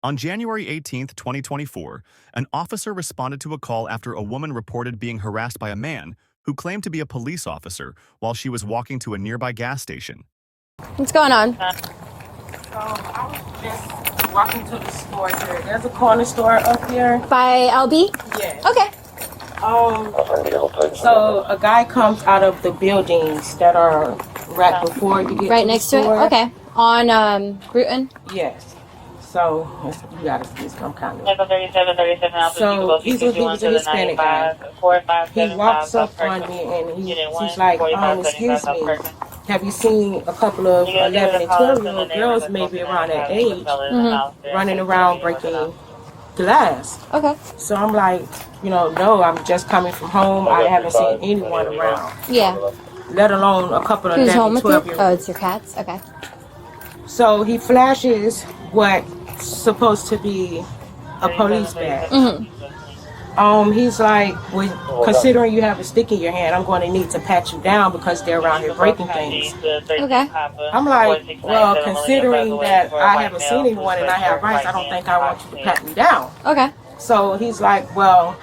On January 18th, 2024, an officer responded to a call after a woman reported being harassed by a man who claimed to be a police officer while she was walking to a nearby gas station. What's going on? So I was just walking to the store here. There's a corner store up here. By LB? Yes. Okay. So a guy comes out of the buildings that are right before you get Right to next the to store. it? Okay. On Bruton? Yes. So you gotta see some kind of. 3737. So he was a Hispanic guy. He walks up on me and he's like, excuse me, have you seen a couple of 11 and 12-year-old girls maybe around that age running around breaking glass? Okay. So I'm like, no, I'm just coming from home. I haven't seen anyone around. Yeah. Let alone a couple of Who's home 11, with you? 12-year-olds. Oh, it's your cats? Okay. So he flashes what's supposed to be a police badge. He's like, well, considering you have a stick in your hand, I'm going to need to pat you down because they're around here breaking things. Okay. I'm like, well, considering that I haven't seen anyone and I have rights, I don't think I want you to pat me down. Okay. So he's like, well,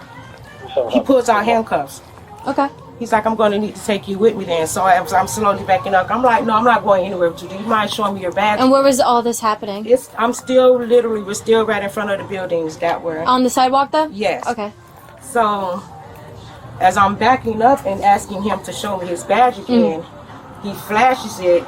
he pulls out handcuffs. Okay. He's like, I'm going to need to take you with me then. So I'm slowly backing up. I'm like, no, I'm not going anywhere with you. Do you mind showing me your badge? And where was all this happening? We're still right in front of the buildings that were. On the sidewalk though? Yes. Okay. So as I'm backing up and asking him to show me his badge again, he flashes it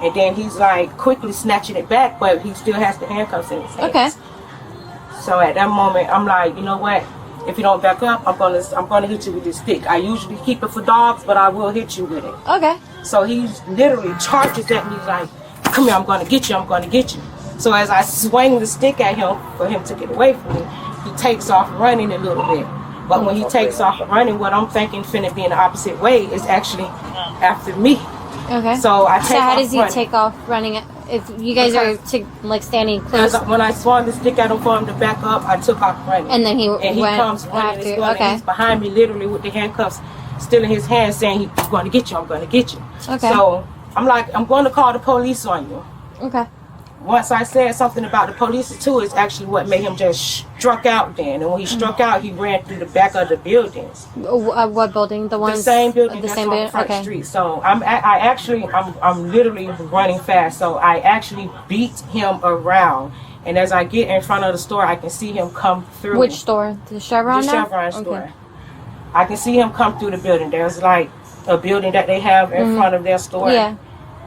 and then he's like quickly snatching it back, but he still has the handcuffs in his hands. Okay. So at that moment, I'm like, you know what? If you don't back up, I'm gonna hit you with this stick. I usually keep it for dogs, but I will hit you with it. Okay. So he literally charges at me like, come here, I'm gonna get you, I'm gonna get you. So as I swing the stick at him for him to get away from me, he takes off running a little bit. But when he takes off running, what I'm thinking finna be in the opposite way is actually after me. Okay. So I take So how off does he running. take off running? If you guys are standing close, When I swung the stick at him for him to back up, I took off running. and then he And he went comes running after. and going, Okay. he's behind me literally with the handcuffs still in his hand saying he's going to get you, I'm going to get you. Okay. So I'm like, I'm going to call the police on you. Okay. Once I said something about the police too, is actually what made him just struck out then. And when he struck out, he ran through the back of the buildings. What building? The one. The same building The that's same on building. Front Okay. Street. So I'm literally running fast. So I actually beat him around. And as I get in front of the store, I can see him come through. Which store? The Chevron. The now? Chevron store. Okay. I can see him come through the building. There's like a building that they have in front of their store. Yeah.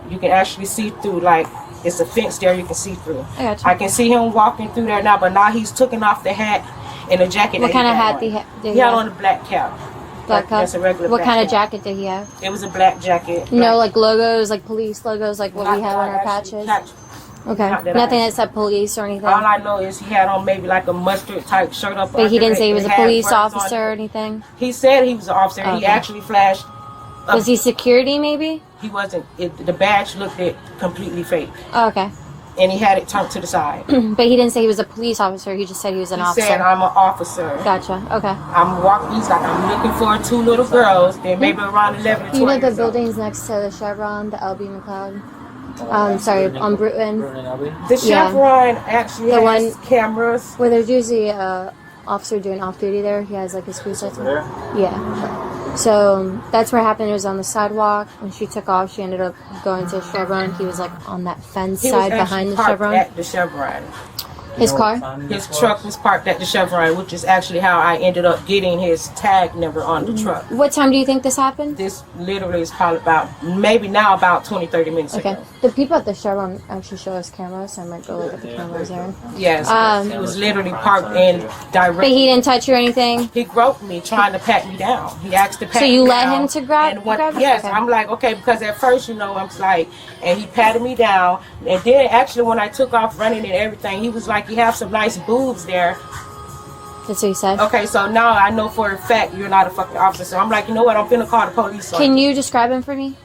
You can actually see through, like, it's a fence there you can see through. I gotcha. I can see him walking through there now, but now he's taking off the hat and the jacket. What kind of hat did did he had on? A black cap. Black cap. Just a regular What black kind of cap. jacket did he have? It was a black jacket. No, like logos, like police logos, like what we have on our Actually patches. Okay. not that Nothing I- that said police or anything. All I know is he had on maybe like a mustard type shirt up. But he under didn't it. say he was It a had police words on officer it. or anything. He said he was an officer. Okay. He actually flashed. Was he security maybe? He wasn't. The badge looked completely fake. Oh, okay. And he had it turned to the side. But he didn't say he was a police officer. He just said he was an He officer. said, I'm an officer. Gotcha. Okay. I'm walking. He's like, I'm looking for 2 little girls. They're maybe around 11 or 12. You know the years old. buildings next to the Chevron, the LB McLeod? Sorry, on Bruton, The Chevron actually The has cameras. where there's usually a officer doing off duty there. He has like his police license. Yeah. So that's where it happened. It was on the sidewalk. When she took off, she ended up going to Chevron. He was like on that fence He side was behind the parked Chevron. at the Chevron. His car? His truck was parked at the Chevron, which is actually how I ended up getting his tag number on the truck. What time do you think this happened? This literally is probably about 20, 30 minutes Okay. ago. The people at the Chevron actually show us cameras, so I might go look at the cameras there. Yes, he was literally parked in But direct. he didn't touch you or anything? He groped me, trying to pat me down. He asked to pat So me you down. let him to grab you? Yes, Okay. I'm like, okay, because at first, I was like, and he patted me down. And then actually when I took off running and everything, he was like, you have some nice boobs there. That's what he said? Okay, so now I know for a fact you're not a fucking officer. So I'm like, you know what, I'm finna call the police on Can you. you describe him for me?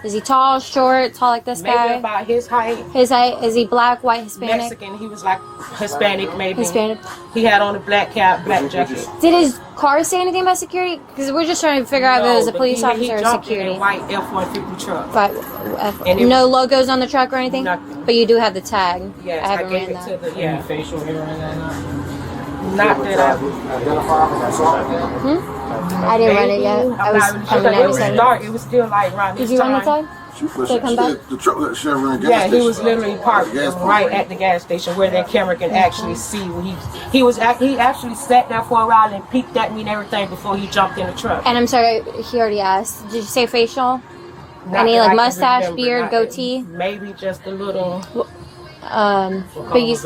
Is he tall, short, tall like this Maybe guy? about his height. His height, is he black, white, Hispanic? Mexican. He was like Hispanic, maybe. Hispanic. He had on a black cap, black jacket. Did his car say anything about security? Because we're just trying to figure out if it was a police officer or jumped security. in a white F-150 truck. But And it no was- logos on the truck or anything? Nothing. But you do have the tag. Yes, I haven't gave ran it that. to the facial hair and that. Not that I. I didn't run it yet. I was coming It was 97. dark. It was still like around Did this you run the time. tag? They come back? The truck that Chevron gas Yeah, he station. was literally parked right at the gas station where that camera can actually see what he actually sat there for a while and peeked at me and everything before he jumped in the truck. And I'm sorry, he already asked. Did you say facial? Not Any that like I can mustache, remember, beard, not- goatee? Maybe just a little. But you,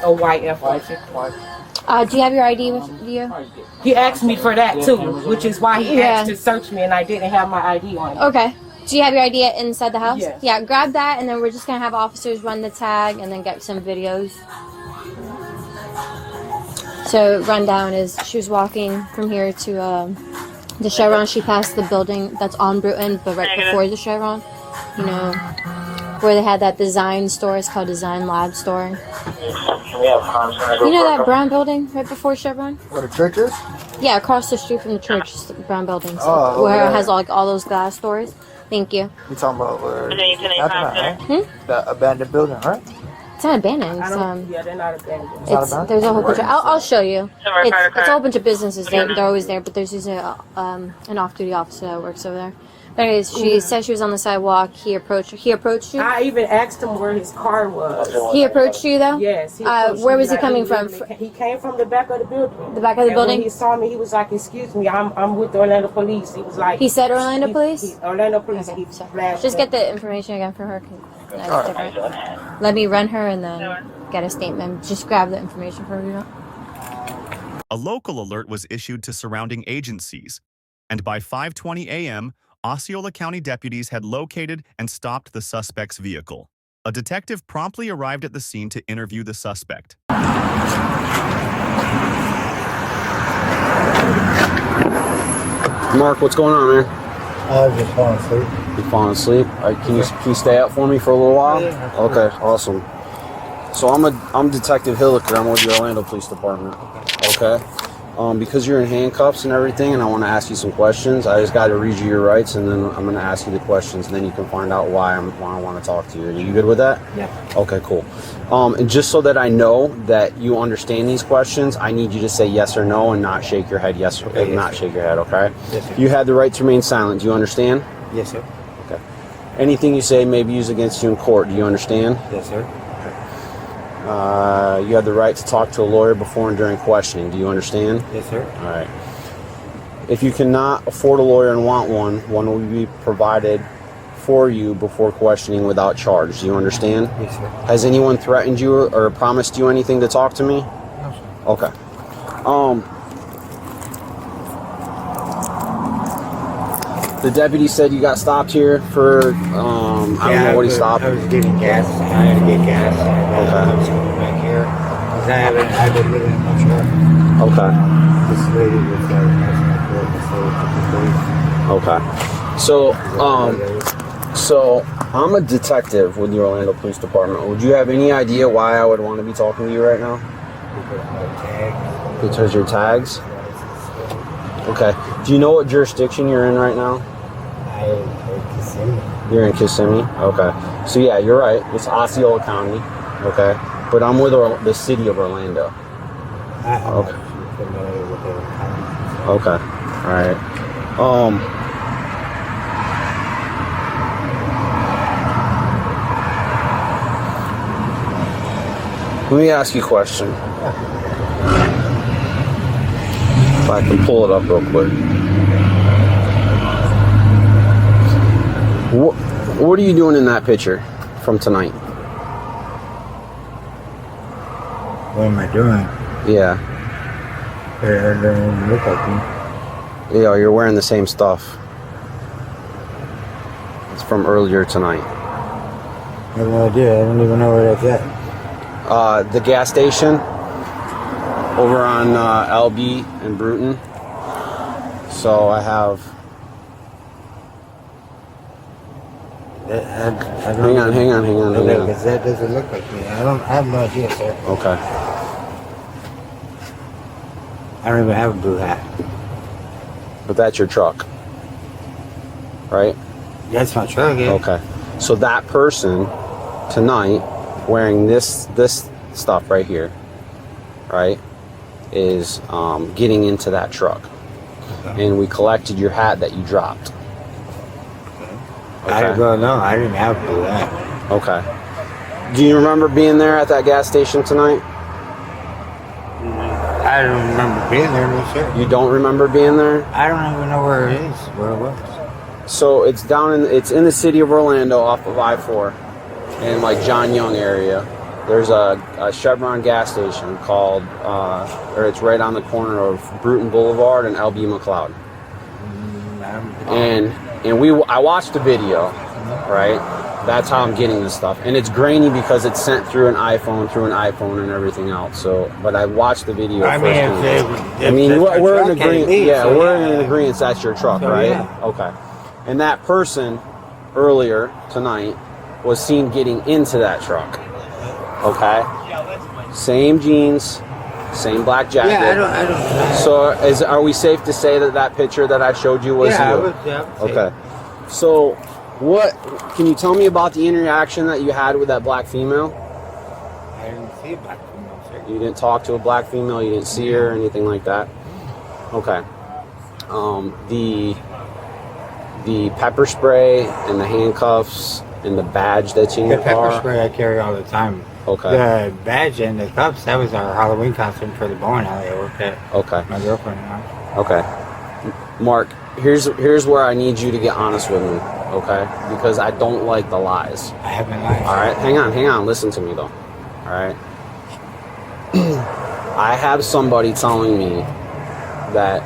A white F-150. do you have your ID with you? He asked me for that too, which is why he Yeah. asked to search me, and I didn't have my ID on. Okay. Do you have your ID inside the house? Yes. Yeah, grab that, and then we're just gonna have officers run the tag, and then get some videos. So rundown is she was walking from here to the Chevron. She passed the building that's on Bruton, but right before the Chevron, you know, where they had that design store. It's called Design Lab Store. You know that brown building right before Chevron? Where the church is? Yeah, across the street from the church, is the brown building. So Oh, where okay. it has like all those glass doors. Thank you. You talking about where? Right? The abandoned building, right? It's not abandoned. I It's, don't. Yeah, they're not abandoned. not it's, abandoned? there's a whole bunch of. I'll show you. It's a whole bunch of businesses. They're always there, but there's usually an off-duty officer that works over there. But anyways, she said she was on the sidewalk. He approached her. He approached you. I even asked him where his car was. He approached you though. Yes. He approached Where me, was he like, coming from? literally He came from the back of the building. The back of the And building? When he saw me, he was like, "Excuse me, I'm with the Orlando Police." He was like, He said Orlando Police? Orlando Police. Okay, He so flashed just me. get the information again for her. 'Cause that's different. Let me run her and then get a statement. Just grab the information for her. A local alert was issued to surrounding agencies, and by 5:20 a.m., Osceola County deputies had located and stopped the suspect's vehicle. A detective promptly arrived at the scene to interview the suspect. Mark, what's going on, man? I was just falling asleep. You falling asleep? All right, can you stay up for me for a little while? Yeah. Okay, awesome. So I'm Detective Hilliker. I'm with the Orlando Police Department. Okay. Because you're in handcuffs and everything, and I want to ask you some questions. I just got to read you your rights, and then I'm going to ask you the questions, and then you can find out why I want to talk to you. Are you good with that? Yeah. Okay, cool. And just so that I know that you understand these questions, I need you to say yes or no, and not shake your head yes or not shake your head. Okay. Yes, sir. You had the right to remain silent. Do you understand? Yes, sir. Okay. Anything you say may be used against you in court. Do you understand? Yes, sir. You have the right to talk to a lawyer before and during questioning. Do you understand? Yes, sir. All right. If you cannot afford a lawyer and want one will be provided for you before questioning without charge. Do you understand? Yes, sir. Has anyone threatened you or promised you anything to talk to me? No, sir. Okay. The deputy said you got stopped here for, I don't know what he stopped. I was getting gas. I had to get gas. Okay. I was coming back here. Because I've been living in my truck. Okay. This lady was asking me for it. So Okay. So I'm a detective with the Orlando Police Department. Would you have any idea why I would want to be talking to you right now? Because your tags? Okay. Do you know what jurisdiction you're in right now? You're in Kissimmee? Okay. So yeah, you're right. It's Osceola County. Okay. But I'm with the city of Orlando. Okay. Okay. All right. Let me ask you a question. If I can pull it up real quick. What are you doing in that picture from tonight? What am I doing? Yeah. It doesn't look like me. Yeah, you're wearing the same stuff. It's from earlier tonight. I have no idea. I don't even know where that's at. The gas station over on LB and Bruton. So I have Hang on. Okay, because that doesn't look like me. I have no idea, sir. Okay. I don't even have a blue hat. But that's your truck, right? That's my truck, yeah. Okay. So that person tonight wearing this stuff right here, right, is getting into that truck. Okay. And we collected your hat that you dropped. Okay. I don't know. I didn't have a blue hat. Okay. Do you remember being there at that gas station tonight? I don't remember being there, no sir. You don't remember being there? I don't even know where it is, where it was. So it's it's in the city of Orlando off of I-4 in like John Young area. There's a Chevron gas station called, or it's right on the corner of Bruton Boulevard and LB McLeod. And I watched the video, right? That's how I'm getting this stuff, and it's grainy because it's sent through an iPhone, and everything else. So, but I watched the video. I mean, we're in agreement. Yeah, we're in agreement. That's your truck, right? Yeah. Okay. And that person earlier tonight was seen getting into that truck. Okay. Same jeans, same black jacket. Yeah, I don't. So, are we safe to say that picture that I showed you was you? Yeah. Okay. So, what can you tell me about the interaction that you had with that black female? I didn't see a black female, sir. You didn't talk to a black female. You didn't see her or anything like that. Okay. The pepper spray and the handcuffs and the badge that's in The your car. pepper spray I carry all the time. Okay. The badge and the cuffs, that was our Halloween costume for the bowling alley I worked at. Okay. My girlfriend and I. Okay. Mark, here's where I need you to get honest with me, okay? Because I don't like the lies. I haven't lied. All right, hang on. Listen to me, though. All right? I have somebody telling me that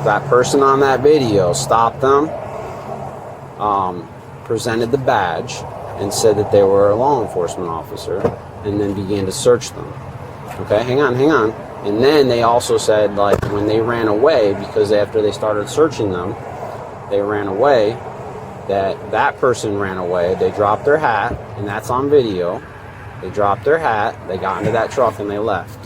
that person on that video stopped them, presented the badge, and said that they were a law enforcement officer, and then began to search them. Okay, hang on. And then they also said, like, when they ran away, because after they started searching them, they ran away, that person ran away, they dropped their hat, and that's on video. They dropped their hat, they got into that truck, and they left.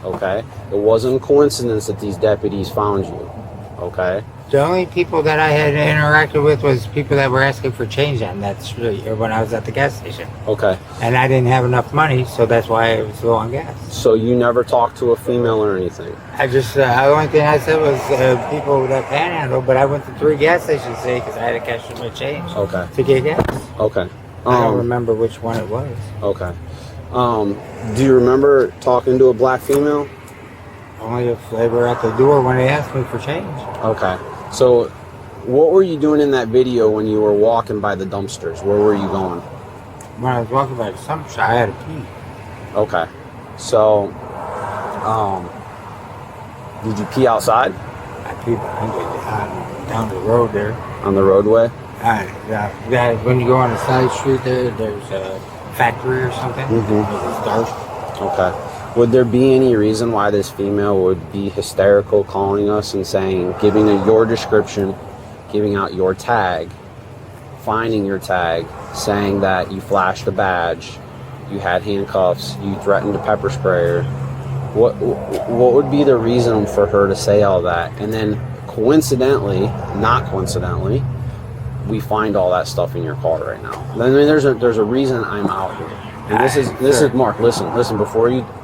Okay? It wasn't a coincidence that these deputies found you. Okay? The only people that I had interacted with was people that were asking for change on that street when I was at the gas station. Okay. And I didn't have enough money, so that's why I was low on gas. So you never talked to a female or anything? I just, the only thing I said was people that panhandle, but I went to 3 gas stations today because I had to cash in my change to get gas. Okay. I don't remember which one it was. Okay. Do you remember talking to a black female? Only if they were at the door when they asked me for change. Okay. So, what were you doing in that video when you were walking by the dumpsters? Where were you going? When I was walking by the dumpster, I had to pee. Okay. So, did you pee outside? I peed behind it, down the road there. On the roadway? When you go on the side street there's a factory or something. It's dark. Okay. Would there be any reason why this female would be hysterical calling us and saying, giving your description, giving out your tag, finding your tag, saying that you flashed a badge, you had handcuffs, you threatened to pepper spray her? What would be the reason for her to say all that? And then coincidentally, not coincidentally, we find all that stuff in your car right now. I mean, there's a reason I'm out here. And this is Mark. Listen.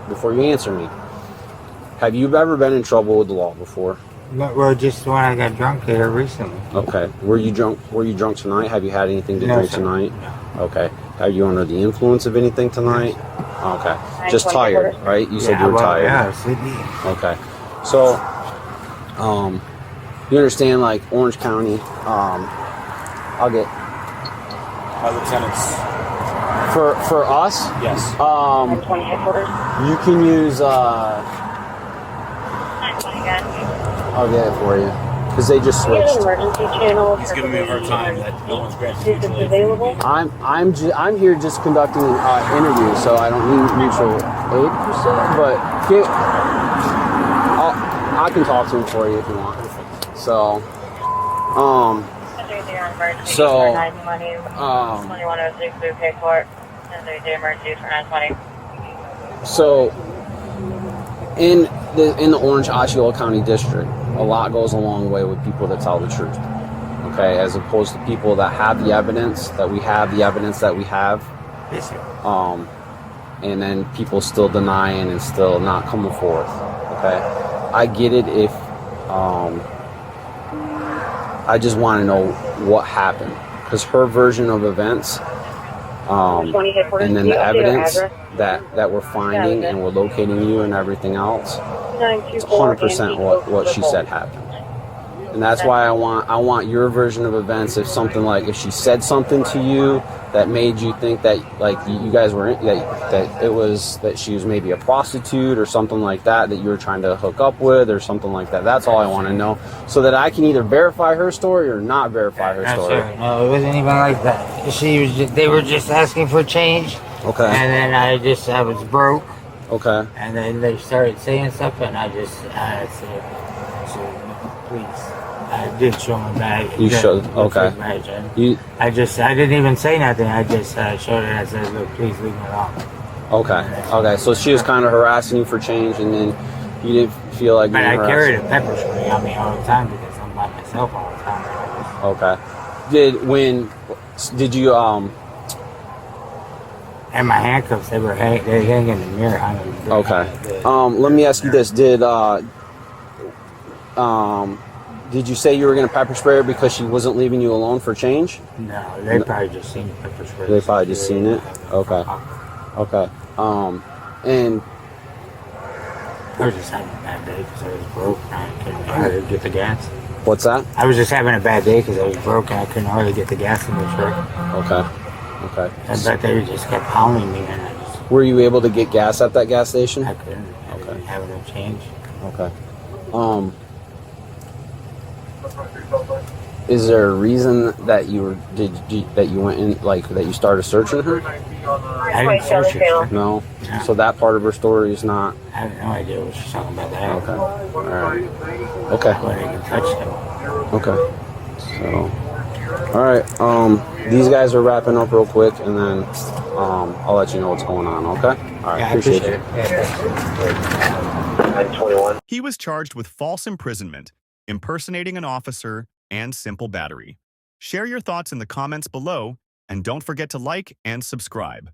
Before you answer me, have you ever been in trouble with the law before? Well, just when I got drunk here recently. Okay. Were you drunk tonight? Have you had anything to drink tonight? No. Okay. Are you under the influence of anything tonight? Okay. Just tired, right? You said you were tired. Yeah, Sydney. Okay. So, you understand, like Orange County. I'll get lieutenants. For us, Yes. You can use. I'll get it for you because they just switched. Emergency channel. He's giving me a hard time that no one's granted Is it mutual aid. available? I'm here just conducting an interview, so I don't need mutual aid per se. But I can talk to him for you if you want. So, So, 2106 Blue Pay Court. 1032 emergency for 920. So, in the Orange Osceola County District, a lot goes a long way with people that tell the truth. Okay, as opposed to people that have the evidence that we have, and then people still denying and still not coming forth. Okay, I get it if I just want to know what happened, because her version of events, and then the evidence that we're finding and we're locating you and everything else, it's 100% what she said happened. And that's why I want your version of events. If something like, if she said something to you that made you think that like you guys were that it was that she was maybe a prostitute or something like that you were trying to hook up with or something like that. That's all I want to know, so that I can either verify her story or not verify her story. Sure. No, it wasn't even like that. They were just asking for change. Okay. And then I was broke. Okay. And then they started saying stuff, and I said, please. I did show my bag. You showed, okay. I didn't even say nothing. I just showed it. I said, look, please leave me alone. Okay. So she was kind of harassing you for change, and then you didn't feel like being harassed. But I carried a pepper spray on me all the time because I'm by myself all the time. Okay. Did you And my handcuffs, they hang in the mirror. Okay. Let me ask you this: Did you say you were going to pepper spray her because she wasn't leaving you alone for change? No, they probably just seen the pepper spray. They probably just seen it? Okay. Okay. And I was just having a bad day because I was broke and I couldn't hardly get the gas. What's that? I was just having a bad day because I was broke and I couldn't hardly get the gas in the truck. Okay. But they just kept hounding me, and I just... Were you able to get gas at that gas station? I couldn't. I didn't have no change. Okay. Is there a reason that you went in, like, that you started searching her? I didn't search her. No? So that part of her story is not... I have no idea what she's talking about that. Okay. All right. Okay. I wouldn't even touch them. Okay. So... All right. These guys are wrapping up real quick, and then I'll let you know what's going on, okay? All right. Yeah, appreciate it. 21. He was charged with false imprisonment, impersonating an officer, and simple battery. Share your thoughts in the comments below, and don't forget to like and subscribe.